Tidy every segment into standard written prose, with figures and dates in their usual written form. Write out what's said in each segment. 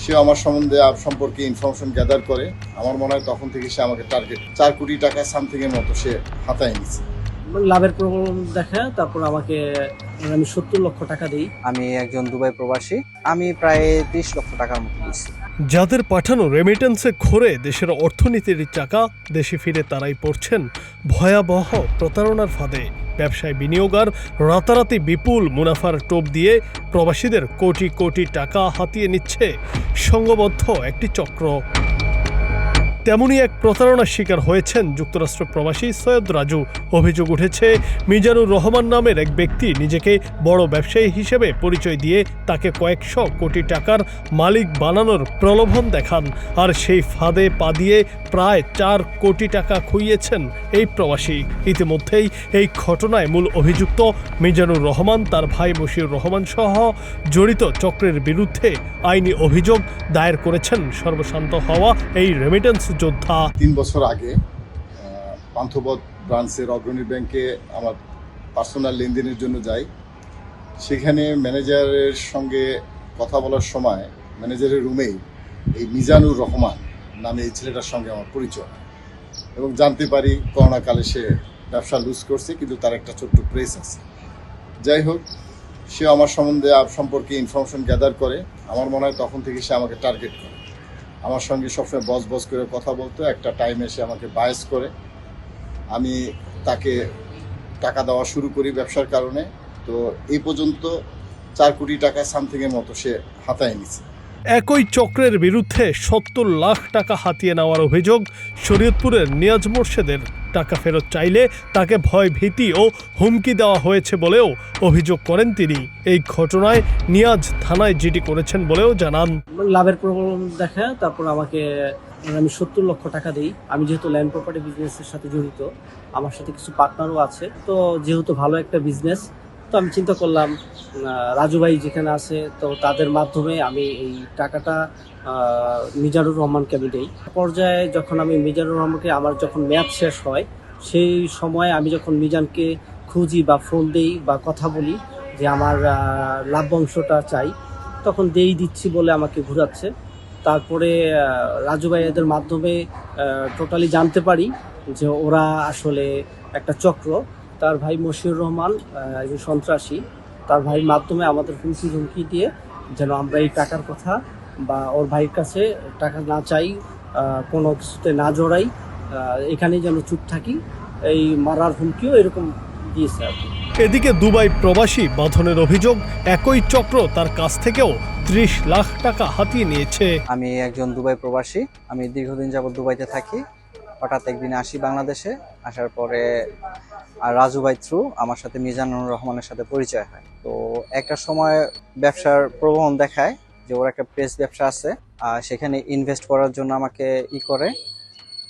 সে আমার সম্পর্কে information gather করে। আমার মনে হয় তখন থেকে সে আমাকে টার্গেট 4 কোটি টাকা সামথিংয়ের মতো সে হাতায় নিচ্ছে। লাভের প্রবণ দেখা, তারপর আমাকে আমি 70 লক্ষ টাকা দিই। আমি একজন দুবাই প্রবাসী, আমি প্রায় 30 লক্ষ টাকার মতো দিচ্ছি। যাদের পাঠানো রেমিটেন্সে ঘোরে দেশের অর্থনীতির চাকা, দেশে ফিরে তারাই পড়ছেন ভয়াবহ প্রতারণার ফাঁদে। ব্যবসায় বিনিয়োগ আর রাতারাতি বিপুল মুনাফার টোপ দিয়ে প্রবাসীদের কোটি কোটি টাকা হাতিয়ে নিচ্ছে সংঘবদ্ধ একটি চক্র। তেমনই এক প্রতারণার শিকার হয়েছেন যুক্তরাষ্ট্র প্রবাসী সৈয়দ রাজু। অভিযোগ উঠেছে মিজানুর রহমান নামের এক ব্যক্তি নিজেকে বড় ব্যবসায়ী হিসেবে পরিচয় দিয়ে তাকে কয়েকশো কোটি টাকার মালিক বানানোর প্রলোভন দেখান, আর সেই ফাঁদে পা দিয়ে প্রায় 4 কোটি টাকা খুইয়েছেন এই প্রবাসী। ইতিমধ্যেই এই ঘটনায় মূল অভিযুক্ত মিজানুর রহমান, তার ভাই মশিউর রহমান সহ জড়িত চক্রের বিরুদ্ধে আইনি অভিযোগ দায়ের করেছেন সর্বশান্ত হওয়া এই রেমিটেন্স যোদ্ধা। 3 বছর আগে পান্থপথ ব্রাঞ্চের অগ্রণী ব্যাংকে আমার পার্সোনাল লেনদেনের জন্য যাই। সেখানে ম্যানেজারের সঙ্গে কথা বলার সময় ম্যানেজারের রুমেই এই মিজানুর রহমান নামে এই ছেলেটার সঙ্গে আমার পরিচয়, এবং জানতে পারি করোনাকালে সে ব্যবসা লুজ করছে, কিন্তু তার একটা ছোট্ট প্রেস আছে। যাই হোক, সে আমার সম্পর্কে ইনফরমেশন গ্যাদার করে। আমার মনে হয় তখন থেকে সে আমাকে টার্গেট করে, আমার সঙ্গে সবসময় বস করে কথা বলতো। একটা টাইমে সে আমাকে বায়াস করে, আমি তাকে টাকা দেওয়া শুরু করি ব্যবসার কারণে। তো এই পর্যন্ত 4 কোটি টাকা সামথিংয়ের মতো সে হাতায় নিচ্ছে। একই চক্রের বিরুদ্ধে 70 লাখ টাকা হাতিয়ে নেওয়ার অভিযোগ শরীয়তপুরের নিয়াজ মোর্শেদের। টাকা ফেরত চাইলে তাকে ভয় ভীতি ও হুমকি দেওয়া হয়েছে বলেও অভিযোগ করেন তিনি। এই ঘটনায় নিয়াজ থানায় জিডি করেছেন বলেও জানান। লাভের প্রবণ দেখা, তারপর আমাকে আমি 70 লক্ষ টাকা দিই। আমি যেহেতু ল্যান্ড প্রপার্টি বিজনেসের সাথে জড়িত, আমার সাথে কিছু পার্টনারও আছে, তো যেহেতু ভালো একটা বিজনেস, তো আমি চিন্তা করলাম রাজু ভাই যেখানে আছে, তো তাদের মাধ্যমে আমি এই টাকাটা মিজানুর রহমানকে আমি দিই। পর্যায়ে যখন আমি মিজানুর রহমানকে, আমার যখন মেয়াদ শেষ হয়, সেই সময় আমি যখন মিজানকে খুঁজি বা ফোন দেই বা কথা বলি যে আমার লাভ্যাংশটা চাই, তখন দিচ্ছি বলে আমাকে ঘুরাচ্ছে। তারপরে রাজু ভাই এদের মাধ্যমে টোটালি জানতে পারি যে ওরা আসলে একটা চক্র। তার ভাই মশিউর রহমান একজন সন্ত্রাসী, তার ভাইয়ের মাধ্যমে আমাদের হুমকি দিয়ে যেন আমরা এই টাকার কথা বা ওর ভাইয়ের কাছে টাকা না চাই, কোনো কিছুতে না জড়াই, এখানেই যেন চুপ থাকি, এই মারার হুমকিও এরকম দিয়েছে আর কি। এদিকে দুবাই প্রবাসী বাঁধনের অভিযোগ একই চক্র তার কাছ থেকেও 30 লাখ টাকা হাতিয়ে নিয়েছে। আমি একজন দুবাই প্রবাসী, আমি দীর্ঘদিন যাবত দুবাইতে থাকি। হঠাৎ একদিন আসি বাংলাদেশে, আসার পরে আর রাজু ভাই থ্রু আমার সাথে মিজানুর রহমানের সাথে পরিচয় হয়। তো একটা সময় ব্যবসার প্রলোভন দেখায় যে ওর একটা প্রেস ব্যবসা আছে, সেখানে ইনভেস্ট করার জন্য আমাকে করে।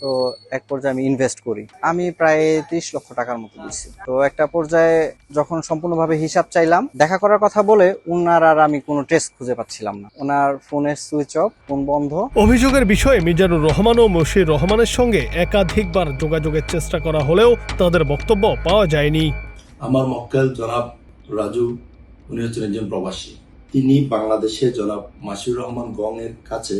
তো এক পর্যায়ে আমি ইনভেস্ট করি, আমি প্রায় 30 লক্ষ টাকার মতো দিচ্ছি। তো একটা পর্যায়ে যখন সম্পূর্ণভাবে হিসাব চাইলাম, দেখা করার কথা বলে উনার আর আমি কোনো ট্রেস খুঁজে পাচ্ছিলাম না, ওনার ফোনের সুইচ অফ, ফোন বন্ধ। অভিযোগের বিষয়ে মিজানুর রহমান ও মশির রহমানের সঙ্গে একাধিকবার যোগাযোগের চেষ্টা করা হলেও তাদের বক্তব্য পাওয়া যায়নি। আমার মক্কেল জনাব রাজু, উনি হচ্ছেন একজন প্রবাসী। তিনি বাংলাদেশে জনাব মাসিউর রহমান গং এর কাছে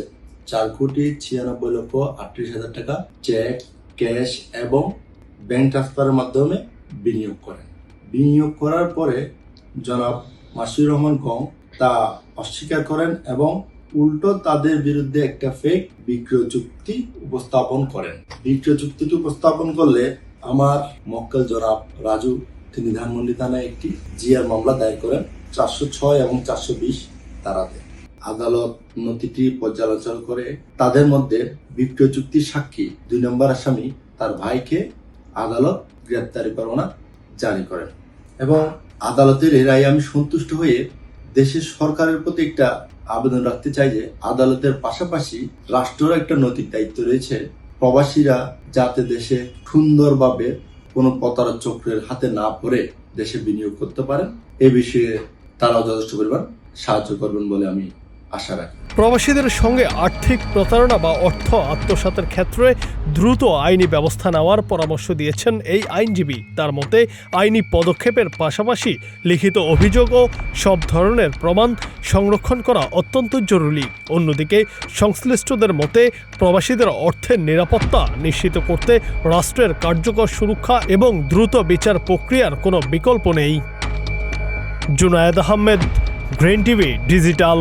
4,96,38,000 টাকা চেক, ক্যাশ এবং ব্যাংক ট্রান্সফারের মাধ্যমে বিনিয়োগ করেন। বিনিয়োগ করার পরে জনাব মাসিউর রহমান গং তা অস্বীকার করেন এবং উল্টো তাদের বিরুদ্ধে একটা ফেক বিক্রয় চুক্তি উপস্থাপন করেন। বিক্রয় চুক্তিটি উপস্থাপন করলে আমার মক্কেল জনাব রাজু তিনি ধানমন্ডি থানায় একটি জিআর মামলা দায়ের করেন 406 এবং 420 ধারাতে। আদালত নথিটি পর্যালোচনা করে তাদের মধ্যে বিক্রয় চুক্তির সাক্ষী 2 নম্বর আসামি তার ভাইকে আদালত গ্রেপ্তারি পরোয়ানা জারি করেন এবং আদালতের এই রায়ে আমি সন্তুষ্ট হয়ে দেশের সরকারের প্রতি একটা আবেদন রাখতে চাই যে আদালতের পাশাপাশি রাষ্ট্রের একটা নৈতিক দায়িত্ব রয়েছে, প্রবাসীরা যাতে দেশে সুন্দরভাবে কোনো প্রতারক চক্রের হাতে না পড়ে দেশে বিনিয়োগ করতে পারেন, এ বিষয়ে তারাও যথেষ্ট পরিমাণ সাহায্য করবেন বলে আমি আশা রাখি। প্রবাসীদের সঙ্গে আর্থিক প্রতারণা বা অর্থ আত্মসাতের ক্ষেত্রে দ্রুত আইনি ব্যবস্থা নেওয়ার পরামর্শ দিয়েছেন এই আইনজীবী। তার মতে আইনি পদক্ষেপের পাশাপাশি লিখিত অভিযোগ ও সব ধরনের প্রমাণ সংরক্ষণ করা অত্যন্ত জরুরি। অন্যদিকে সংশ্লিষ্টদের মতে প্রবাসীদের অর্থের নিরাপত্তা নিশ্চিত করতে রাষ্ট্রের কার্যকর সুরক্ষা এবং দ্রুত বিচার প্রক্রিয়ার কোনো বিকল্প নেই। Junaid Ahmed, green TV digital.